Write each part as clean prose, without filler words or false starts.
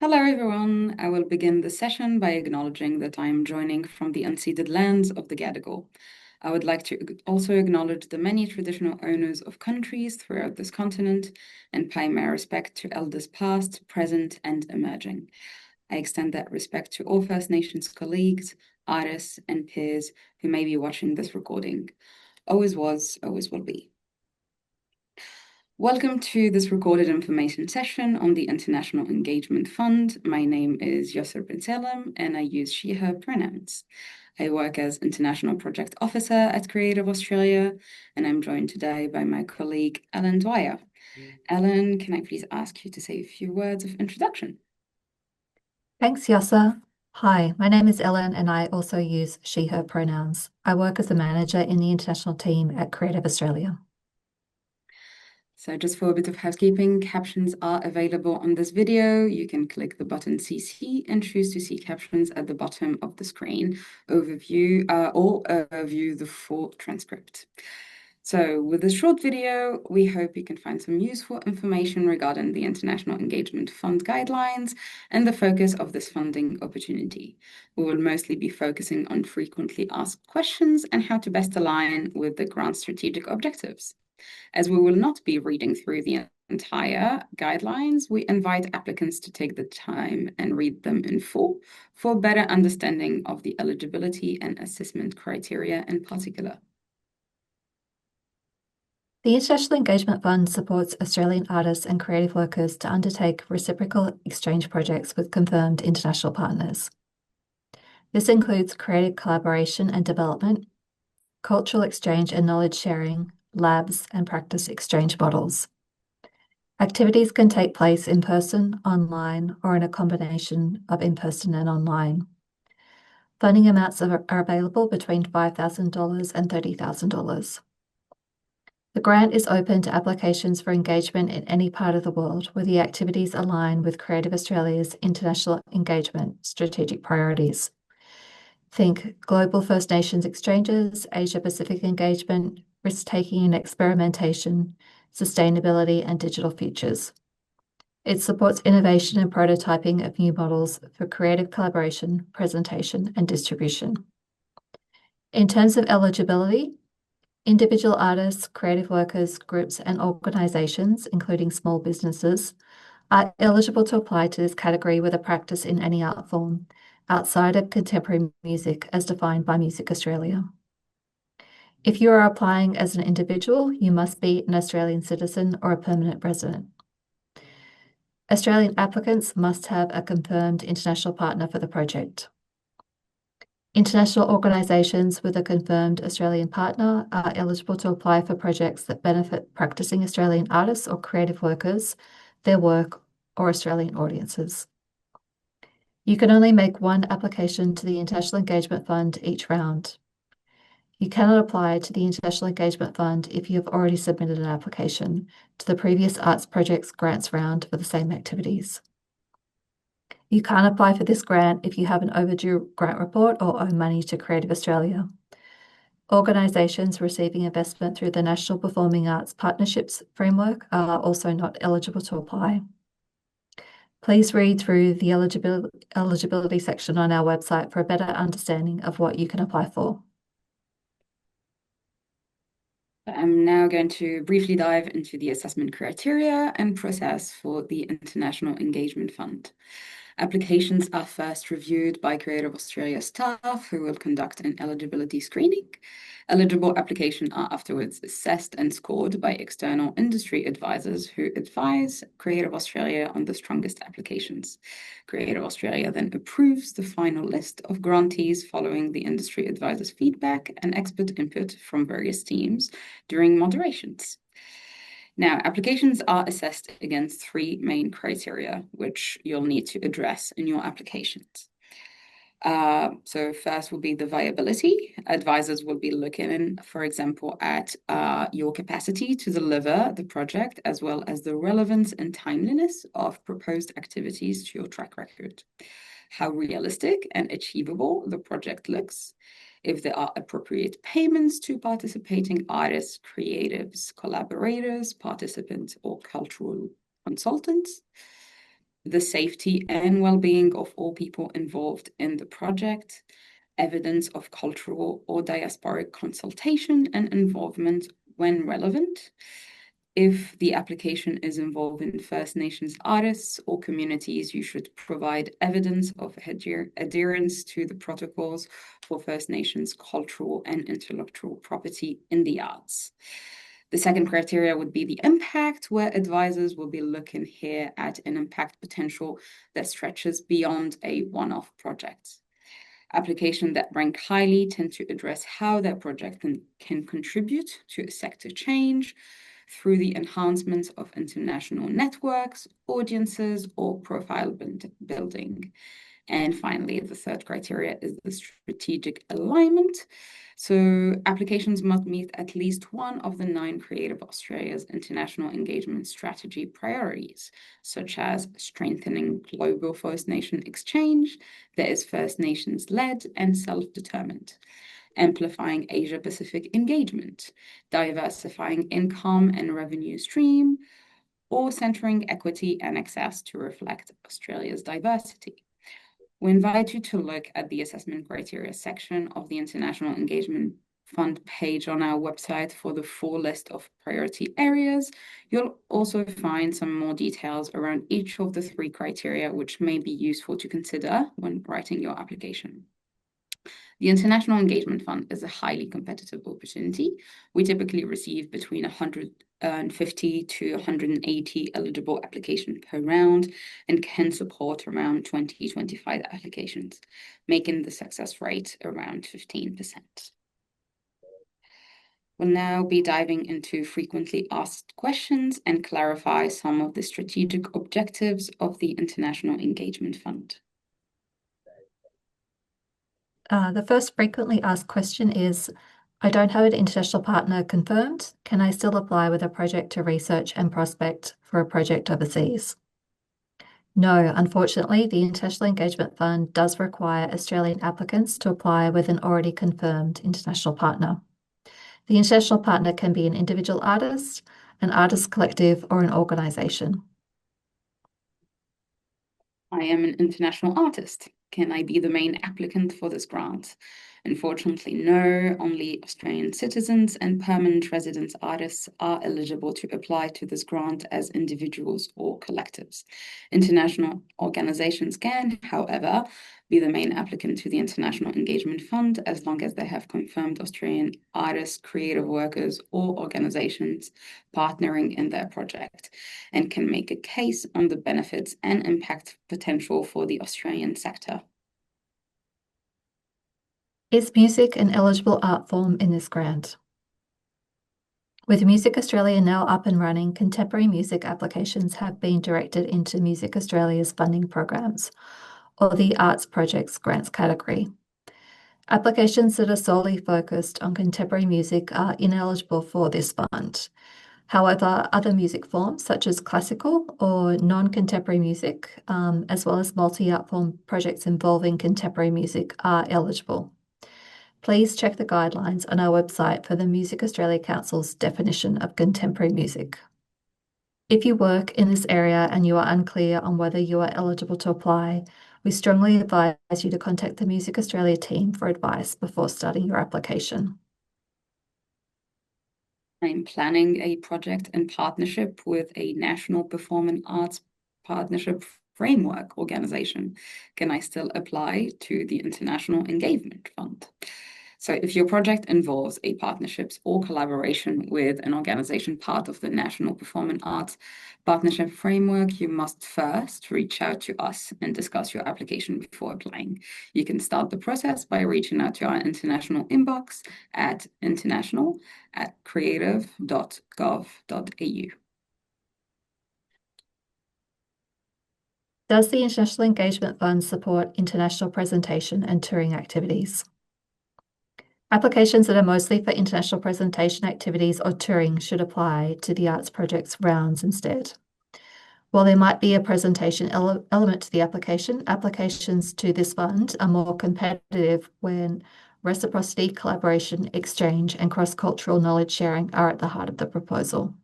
Hello, everyone. I will begin the session by acknowledging that I am joining from the unceded lands of the Gadigal. I would like to also acknowledge the many traditional owners of countries throughout this continent and pay my respect to elders past, present, and emerging. I extend that respect to all First Nations colleagues, artists, and peers who may be watching this recording. Always was, always will be. Welcome to this recorded information session on the International Engagement Fund. My name is Yosser Ben Salem, and I use she, her pronouns. I work as International Project Officer at Creative Australia, and I'm joined today by my colleague, Ellen Dwyer. Ellen, can I please ask you to say a few words of introduction? Thanks, Yasser. Hi, my name is Ellen, and I also use she, her pronouns. I work as a manager in the international team at Creative Australia. So just for a bit of housekeeping, captions are available on this video. You can click the button CC and choose to see captions at the bottom of the screen, overview or view the full transcript. So with this short video, we hope you can find some useful information regarding the International Engagement Fund guidelines and the focus of this funding opportunity. We will mostly be focusing on frequently asked questions and how to best align with the grant strategic objectives. As we will not be reading through the entire guidelines, we invite applicants to take the time and read them in full for better understanding of the eligibility and assessment criteria in particular. The International Engagement Fund supports Australian artists and creative workers to undertake reciprocal exchange projects with confirmed international partners. This includes creative collaboration and development, cultural exchange and knowledge sharing, labs, and practice exchange models. Activities can take place in person, online, or in a combination of in-person and online. Funding amounts are available between $5,000 and $30,000. The grant is open to applications for engagement in any part of the world where the activities align with Creative Australia's international engagement strategic priorities. Think global First Nations exchanges, Asia-Pacific engagement, risk-taking and experimentation, sustainability, and digital futures. It supports innovation and prototyping of new models for creative collaboration, presentation, and distribution. In terms of eligibility, individual artists, creative workers, groups, and organizations, including small businesses, are eligible to apply to this category with a practice in any art form outside of contemporary music as defined by Music Australia. If you are applying as an individual, you must be an Australian citizen or a permanent resident. Australian applicants must have a confirmed international partner for the project. International organisations with a confirmed Australian partner are eligible to apply for projects that benefit practicing Australian artists or creative workers, their work, or Australian audiences. You can only make one application to the International Engagement Fund each round. You cannot apply to the International Engagement Fund if you have already submitted an application to the previous Arts Projects Grants round for the same activities. You can't apply for this grant if you have an overdue grant report or owe money to Creative Australia. Organisations receiving investment through the National Performing Arts Partnerships Framework are also not eligible to apply. Please read through the eligibility section on our website for a better understanding of what you can apply for. I'm now going to briefly dive into the assessment criteria and process for the International Engagement Fund. Applications are first reviewed by Creative Australia staff who will conduct an eligibility screening. Eligible applications are afterwards assessed and scored by external industry advisors who advise Creative Australia on the strongest applications. Creative Australia then approves the final list of grantees following the industry advisors' feedback and expert input from various teams during moderations. Now, applications are assessed against three main criteria, which you'll need to address in your applications. So first will be the viability. Advisors will be looking, for example, at your capacity to deliver the project, as well as the relevance and timeliness of proposed activities to your track record. How realistic and achievable the project looks, if there are appropriate payments to participating artists, creatives, collaborators, participants, or cultural consultants. the safety and well-being of all people involved in the project, evidence of cultural or diasporic consultation and involvement when relevant. If the application is involving First Nations artists or communities, you should provide evidence of adherence to the protocols for First Nations cultural and intellectual property in the arts. The second criteria would be the impact, where advisors will be looking here at an impact potential that stretches beyond a one-off project. Applications that rank highly tend to address how that project can contribute to a sector change through the enhancement of international networks, audiences, or profile building. And finally, the third criteria is the strategic alignment. So applications must meet at least one of the 9 Creative Australia's international engagement strategy priorities, such as strengthening global First Nation exchange that is First Nations led and self-determined, amplifying Asia-Pacific engagement, diversifying income and revenue stream, or centering equity and access to reflect Australia's diversity. We invite you to look at the assessment criteria section of the International Engagement Fund page on our website for the full list of priority areas. You'll also find some more details around each of the 3 criteria, which may be useful to consider when writing your application. The International Engagement Fund is a highly competitive opportunity. We typically receive between 150 to 180 eligible applications per round and can support around 20 to 25 applications, making the success rate around 15%. We'll now be diving into frequently asked questions and clarify some of the strategic objectives of the International Engagement Fund. The first frequently asked question is, I don't have an international partner confirmed. Can I still apply with a project to research and prospect for a project overseas? No, unfortunately, the International Engagement Fund does require Australian applicants to apply with an already confirmed international partner. The international partner can be an individual artist, an artist collective, or an organisation. I am an international artist. Can I be the main applicant for this grant? Unfortunately, no. Only Australian citizens and permanent residence artists are eligible to apply to this grant as individuals or collectives. International organizations can, however, be the main applicant to the International Engagement Fund as long as they have confirmed Australian artists, creative workers, or organizations partnering in their project and can make a case on the benefits and impact potential for the Australian sector. Is music an eligible art form in this grant? With Music Australia now up and running, contemporary music applications have been directed into Music Australia's funding programs, or the Arts Projects Grants category. Applications that are solely focused on contemporary music are ineligible for this fund. However, other music forms such as classical or non-contemporary music, as well as multi-art form projects involving contemporary music are eligible. Please check the guidelines on our website for the Music Australia Council's definition of contemporary music. If you work in this area and you are unclear on whether you are eligible to apply, we strongly advise you to contact the Music Australia team for advice before starting your application. I'm planning a project in partnership with a National Performing Arts Partnership Framework organization. Can I still apply to the International Engagement Fund? So if your project involves a partnerships or collaboration with an organization part of the National Performing Arts Partnership Framework, you must first reach out to us and discuss your application before applying. You can start the process by reaching out to our international inbox at international@creative.gov.au. Does the International Engagement Fund support international presentation and touring activities? Applications that are mostly for international presentation activities or touring should apply to the Arts Projects rounds instead. While there might be a presentation element to the application, applications to this fund are more competitive when reciprocity, collaboration, exchange, and cross-cultural knowledge sharing are at the heart of the proposal.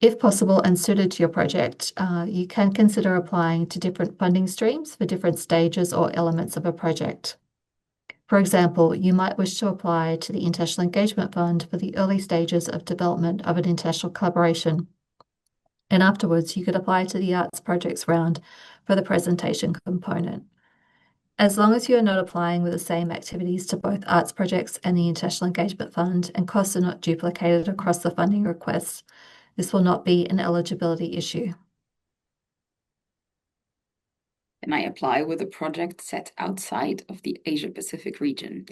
If possible and suited to your project, you can consider applying to different funding streams for different stages or elements of a project. For example, you might wish to apply to the International Engagement Fund for the early stages of development of an international collaboration. And afterwards, you could apply to the Arts Projects round for the presentation component. As long as you are not applying with the same activities to both arts projects and the International Engagement Fund and costs are not duplicated across the funding requests, this will not be an eligibility issue. Can I apply with a project set outside of the Asia-Pacific region?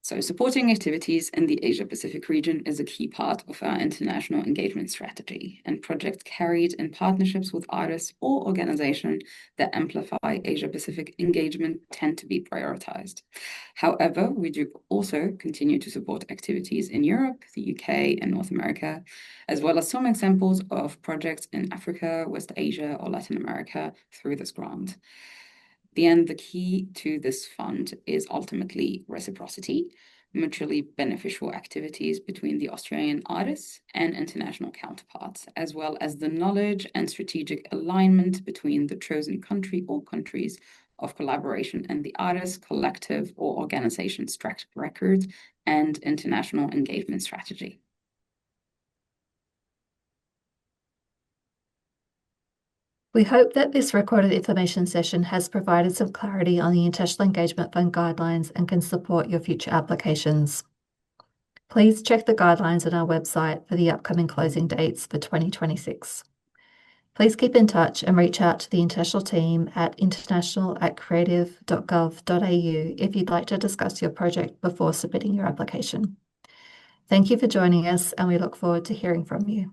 So supporting activities in the Asia-Pacific region is a key part of our international engagement strategy, and projects carried in partnerships with artists or organizations that amplify Asia-Pacific engagement tend to be prioritized. However, we do also continue to support activities in Europe, the UK, and North America, as well as some examples of projects in Africa, West Asia, or Latin America through this grant. The key to this fund is ultimately reciprocity, mutually beneficial activities between the Australian artists and international counterparts, as well as the knowledge and strategic alignment between the chosen country or countries of collaboration and the artist, collective, or organization's track record and international engagement strategy. We hope that this recorded information session has provided some clarity on the International Engagement Fund guidelines and can support your future applications. Please check the guidelines on our website for the upcoming closing dates for 2026. Please keep in touch and reach out to the international team at international@creative.gov.au if you'd like to discuss your project before submitting your application. Thank you for joining us, and we look forward to hearing from you.